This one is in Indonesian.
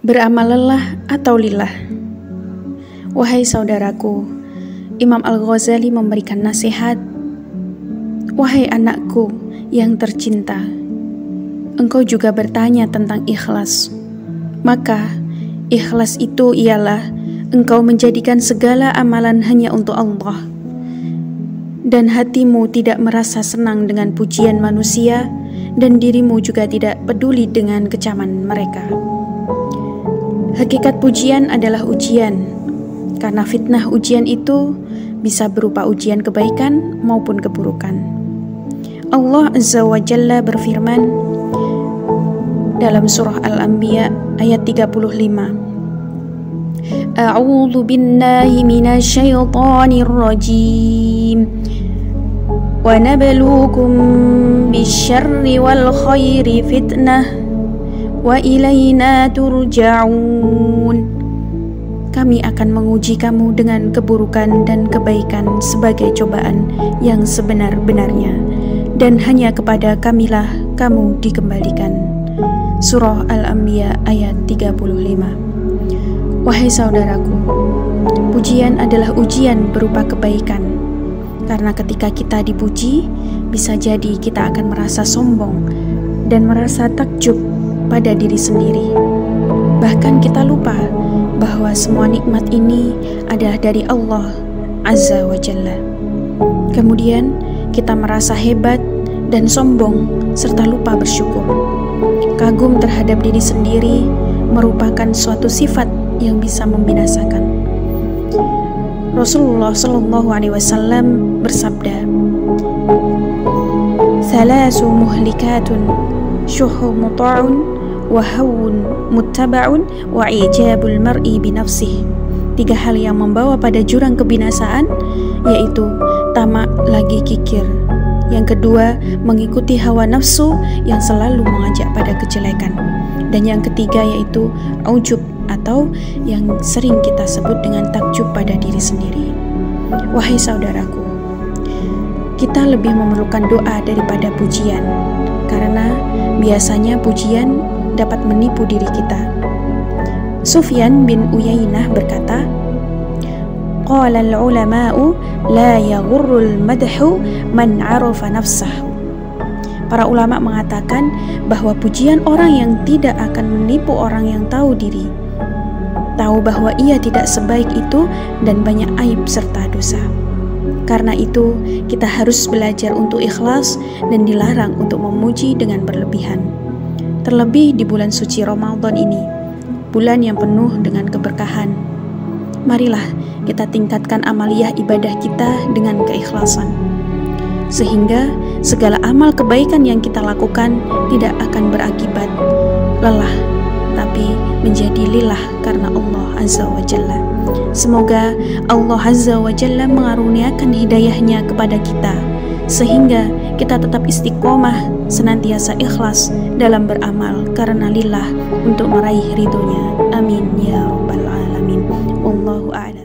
Beramal lelah atau lillah? Wahai saudaraku, Imam Al-Ghazali memberikan nasihat. Wahai anakku yang tercinta, engkau juga bertanya tentang ikhlas. Maka ikhlas itu ialah engkau menjadikan segala amalan hanya untuk Allah, dan hatimu tidak merasa senang dengan pujian manusia, dan dirimu juga tidak peduli dengan kecaman mereka. Hakikat pujian adalah ujian, karena fitnah ujian itu bisa berupa ujian kebaikan maupun keburukan. Allah Azza wa Jalla berfirman dalam surah Al-Anbiya ayat 35. A'udzu billahi minasyaitonir rajim. Wa nabluukum bisyarri wal khairi fitnah wa ilaina turja'un. Kami akan menguji kamu dengan keburukan dan kebaikan sebagai cobaan yang sebenar-benarnya, dan hanya kepada kamilah kamu dikembalikan. Surah Al-Anbiya ayat 35. Wahai saudaraku, pujian adalah ujian berupa kebaikan, karena ketika kita dipuji, bisa jadi kita akan merasa sombong dan merasa takjub pada diri sendiri. Bahkan kita lupa bahwa semua nikmat ini adalah dari Allah Azza wa Jalla. Kemudian kita merasa hebat dan sombong serta lupa bersyukur. Kagum terhadap diri sendiri merupakan suatu sifat yang bisa membinasakan. Rasulullah Shallallahu Alaihi Wasallam bersabda, "Thalasu muhlikatun, syuhu muta'un, wahawun muttaba'un, wa ijabul mar'i binafsih." 3 hal yang membawa pada jurang kebinasaan, yaitu tamak lagi kikir. Yang kedua, mengikuti hawa nafsu yang selalu mengajak pada kejelekan. Dan yang ketiga yaitu ujub, atau yang sering kita sebut dengan takjub pada diri sendiri. Wahai saudaraku, kita lebih memerlukan doa daripada pujian, karena biasanya pujian dapat menipu diri kita. Sufyan bin Uyainah berkata, "Qala al-ulama'u la yaghurrul madhu man 'arafa nafsahu." Para ulama mengatakan bahwa pujian orang yang tidak akan menipu orang yang tahu diri, tahu bahwa ia tidak sebaik itu dan banyak aib serta dosa. Karena itu, kita harus belajar untuk ikhlas dan dilarang untuk memuji dengan berlebihan. Terlebih di bulan suci Ramadan ini, bulan yang penuh dengan keberkahan. Marilah kita tingkatkan amaliyah ibadah kita dengan keikhlasan, sehingga segala amal kebaikan yang kita lakukan tidak akan berakibat lelah, tapi menjadi lillah karena Allah Azza wa Jalla. Semoga Allah Azza wa Jalla mengaruniakan hidayahnya kepada kita, sehingga kita tetap istiqomah, senantiasa ikhlas dalam beramal karena lillah untuk meraih ridhonya. Amin ya rabbal alamin. Wallahu a'lam.